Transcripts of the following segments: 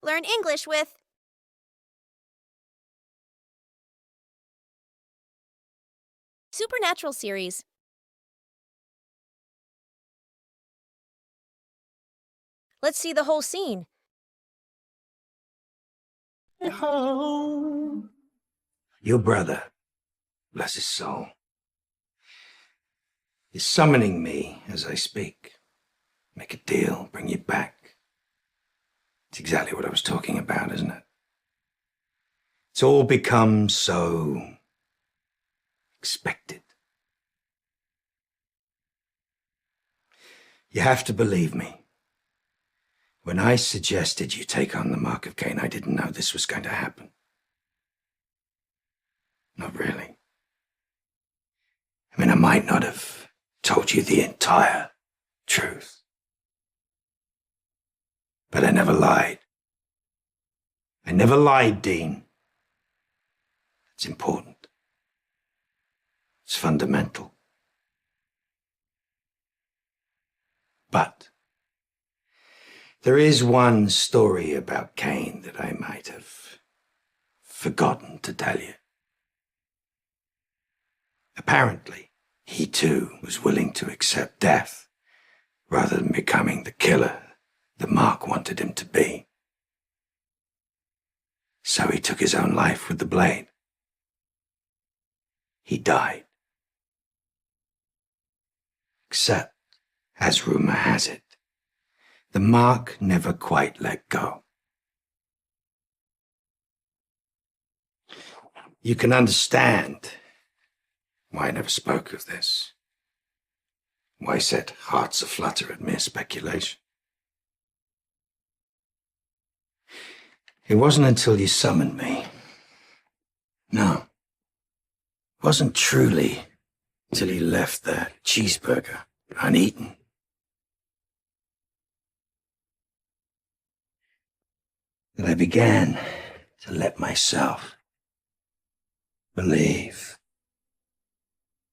Learn English with Supernatural series. Let's see the whole scene. Your brother, bless his soul, is summoning me as I speak. Make a deal, bring you back. It's exactly what I was talking about, isn't it? It's all become so expected. You have to believe me. When I suggested you take on the mark of Cain, I didn't know this was going to happen. Not really. I mean, I might not have told you the entire truth. But I never lied. I never lied, Dean. It's important. It's fundamental. But there is one story about Cain that I might have forgotten to tell you. Apparently, he too was willing to accept death rather than becoming the killer that Mark wanted him to be. So he took his own life with the blade. He died. Except, as rumor has it, the Mark never quite let go. You can understand why I never spoke of this. Why I set hearts aflutter at mere speculation. It wasn't until you summoned me. No. It wasn't truly until you left the cheeseburger uneaten. That I began to let myself believe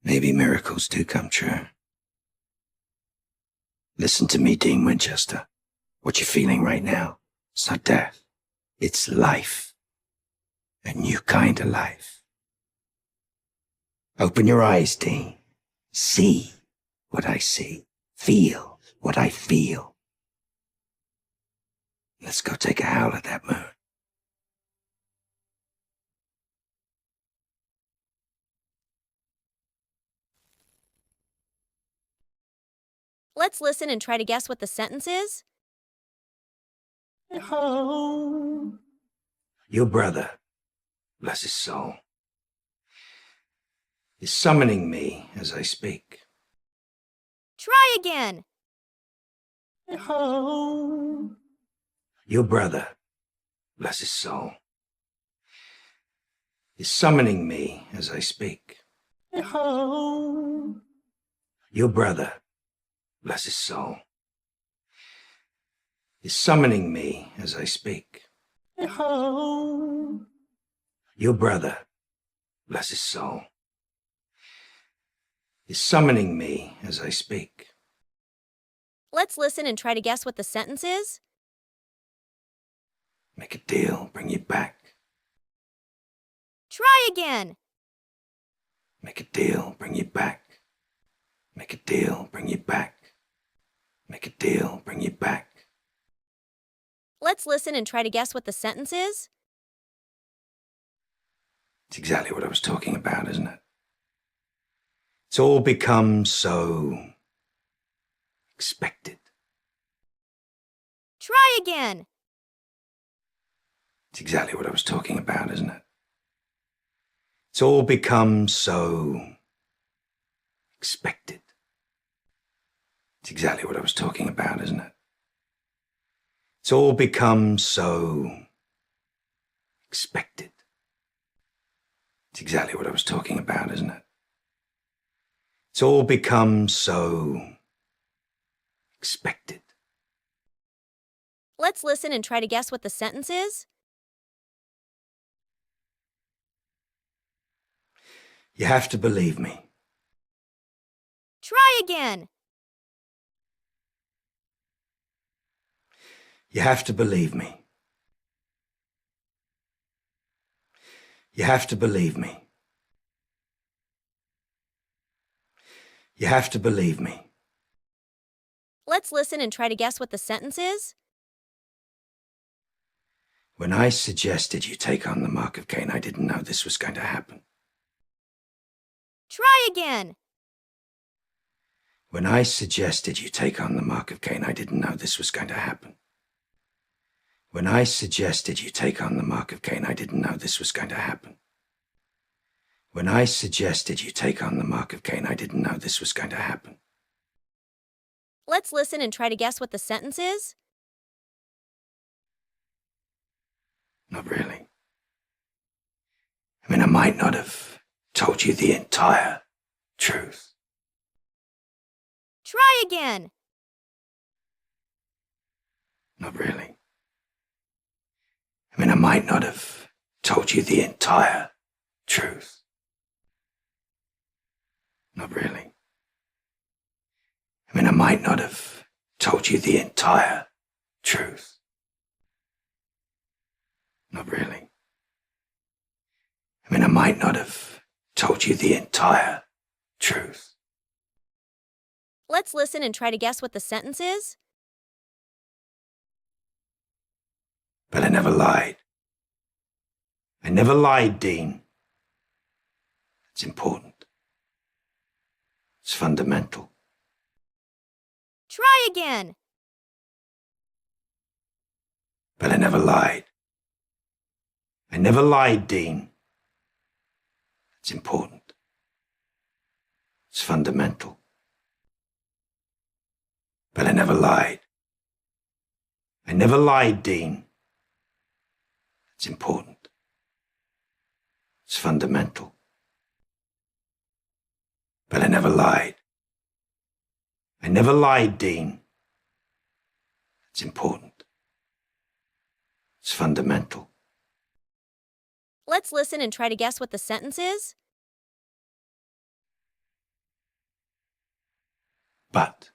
maybe miracles do come true. Listen to me, Dean Winchester. What you're feeling right now, it's not death. It's life. A new kind of life. Open your eyes, Dean. See what I see. Feel what I feel. Let's go take a howl at that moon. Let's listen and try to guess what the sentence is. Your brother, bless his soul, is summoning me as I speak. Try again. Your brother, bless his soul, is summoning me as I speak. Your brother, bless his soul, is summoning me as I speak. Your brother, bless his soul, is summoning me as I speak. Let's listen and try to guess what the sentence is. Make a deal, bring you back. Try again. Make a deal, bring you back. Make a deal, bring you back. Make a deal, bring you back. Let's listen and try to guess what the sentence is. It's exactly what I was talking about, isn't it? It's all become so expected. Try again. It's exactly what I was talking about, isn't it? It's all become so expected. It's exactly what I was talking about, isn't it? It's all become so expected. It's exactly what I was talking about, isn't it? It's all become so expected. Let's listen and try to guess what the sentence is. You have to believe me. Try again. You have to believe me. You have to believe me. You have to believe me. Let's listen and try to guess what the sentence is. When I suggested you take on the mark of Cain, I didn't know this was going to happen. Try again. When I suggested you take on the mark of Cain, I didn't know this was going to happen. When I suggested you take on the mark of Cain, I didn't know this was going to happen. When I suggested you take on the mark of Cain, I didn't know this was going to happen. Let's listen and try to guess what the sentence is. Not really. I might not have told you the entire truth. Try again. Not really. I might not have told you the entire truth. Not really. I might not have told you the entire truth. Not really. I might not have told you the entire truth. Let's listen and try to guess what the sentence is. But I never lied. I never lied, Dean. It's important. It's fundamental. Try again. But I never lied. I never lied, Dean. It's important. It's fundamental. But I never lied. I never lied, Dean. It's important. It's fundamental. But I never lied. I never lied, Dean. It's important. It's fundamental. Let's listen and try to guess what the sentence is. But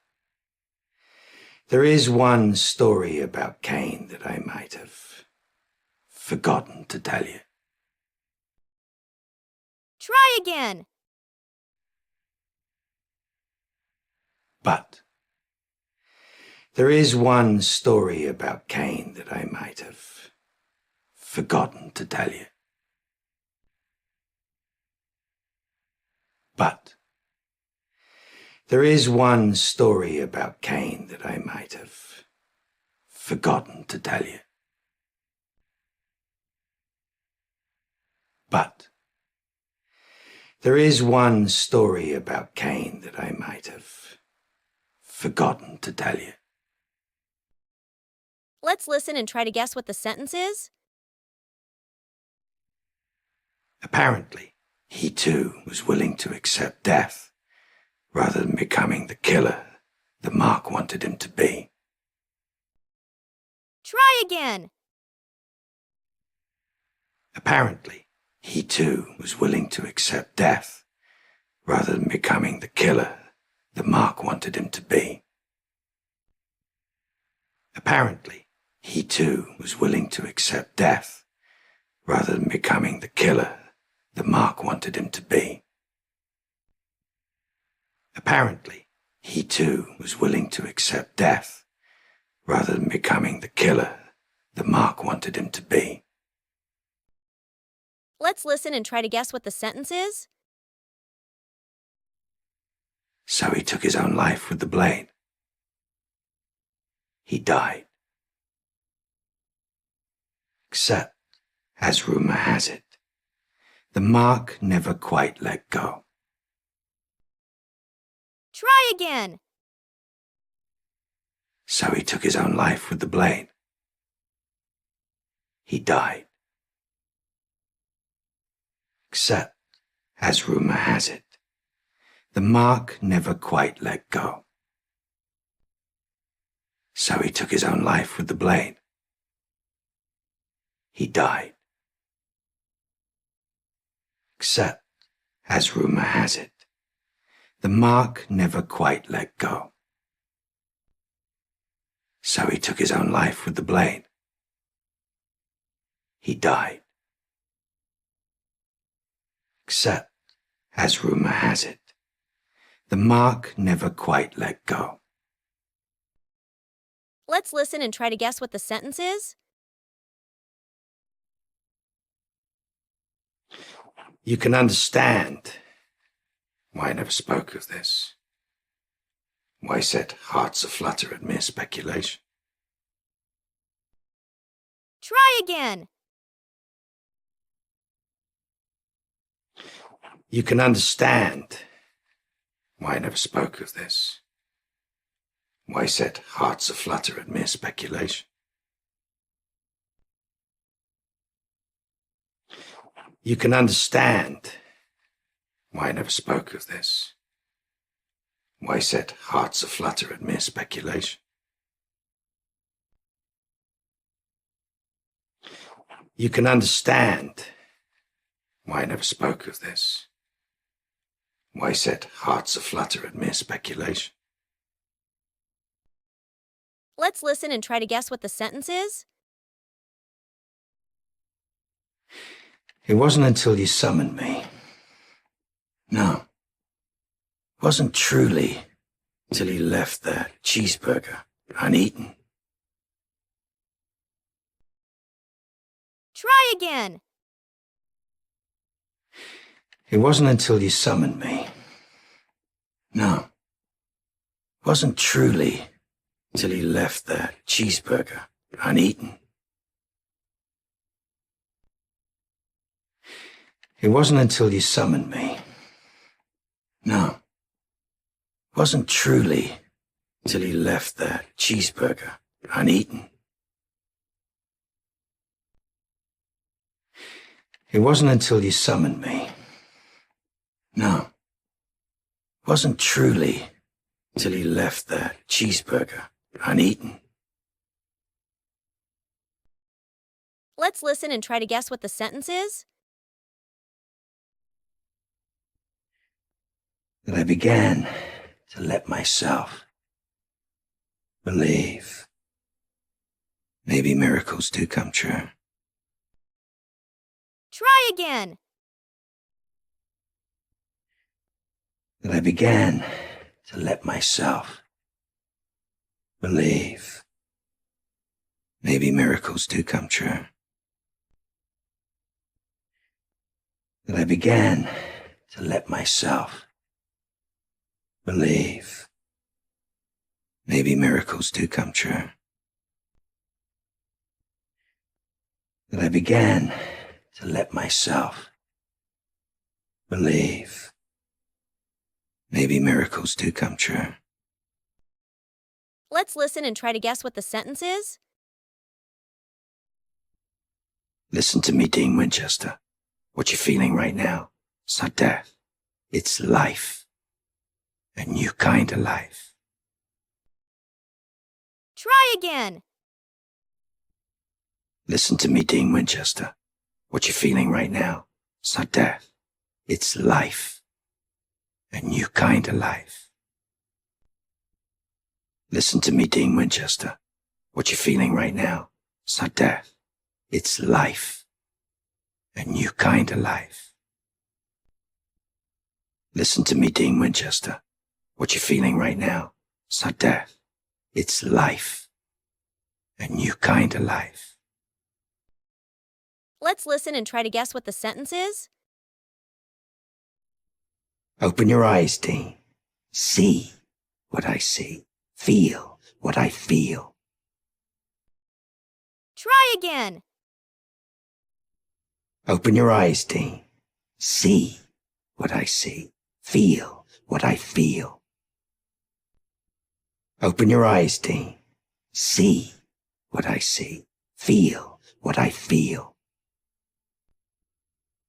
there is one story about Cain that I might have forgotten to tell you. Try again. But there is one story about Cain that I might have forgotten to tell you. But there is one story about Cain that I might have forgotten to tell you. But there is one story about Cain that I might have forgotten to tell you. Let's listen and try to guess what the sentence is. Apparently, he too was willing to accept death rather than becoming the killer that Mark wanted him to be. Try again. Apparently, he too was willing to accept death rather than becoming the killer that Mark wanted him to be. Apparently, he too was willing to accept death rather than becoming the killer that Mark wanted him to be. Apparently, he too was willing to accept death rather than becoming the killer that Mark wanted him to be. Let's listen and try to guess what the sentence is. So he took his own life with the blade. He died. Except, as rumor has it, the Mark never quite let go. Try again. So he took his own life with the blade. He died. Except, as rumor has it, the Mark never quite let go. So he took his own life with the blade. He died. Except, as rumor has it, the Mark never quite let go. So he took his own life with the blade. He died. except, as rumor has it, the mark never quite let go. Let's listen and try to guess what the sentence is. You can understand why I never spoke of this. Why set hearts aflutter at mere speculation. Try again. You can understand why I never spoke of this. Why set hearts aflutter at mere speculation. You can understand why I never spoke of this. Why set hearts aflutter at mere speculation. You can understand why I never spoke of this. Why set hearts aflutter at mere speculation. Let's listen and try to guess what the sentence is. It wasn't until you summoned me. No. It wasn't truly till you left that cheeseburger uneaten. Try again. It wasn't until you summoned me. No. It wasn't truly till you left that cheeseburger uneaten. It wasn't until you summoned me. No. It wasn't truly till you left that cheeseburger uneaten. It wasn't until you summoned me. No. It wasn't truly till you left that cheeseburger uneaten. Let's listen and try to guess what the sentence is. That I began to let myself believe maybe miracles do come true. Try again. That I began to let myself believe maybe miracles do come true. That I began to let myself believe maybe miracles do come true. That I began to let myself believe maybe miracles do come true. Let's listen and try to guess what the sentence is. Listen to me, Dean Winchester. What you're feeling right now, it's not death. It's life. A new kind of life. Try again. Listen to me, Dean Winchester. What you're feeling right now, it's not death. It's life. A new kind of life. Listen to me, Dean Winchester. What you're feeling right now, it's not death. It's life. A new kind of life. Listen to me, Dean Winchester. What you're feeling right now, it's not death. It's life. A new kind of life. Let's listen and try to guess what the sentence is. Open your eyes, Dean. See what I see. Feel what I feel. Try again. Open your eyes, Dean. See what I see. Feel what I feel. Open your eyes, Dean. See what I see. Feel what I feel.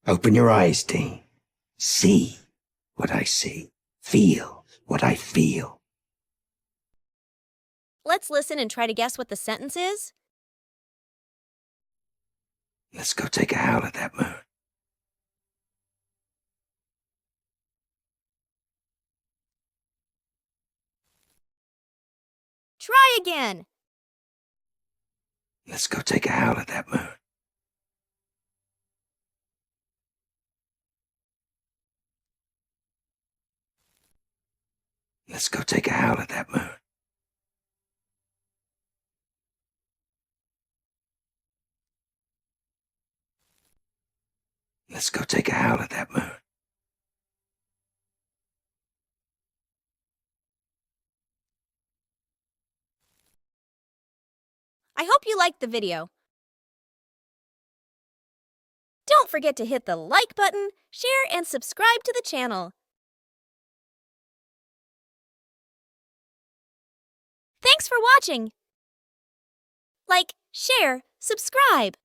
Open your eyes, Dean. See what I see. Feel what I feel. Let's listen and try to guess what the sentence is. Let's go take a howl at that moon. Try again. Let's go take a howl at that moon. Let's go take a howl at that moon. Let's go take a howl at that moon. I hope you liked the video. Don't forget to hit the like button, share, and subscribe to the channel. Thanks for watching. Like, share, subscribe.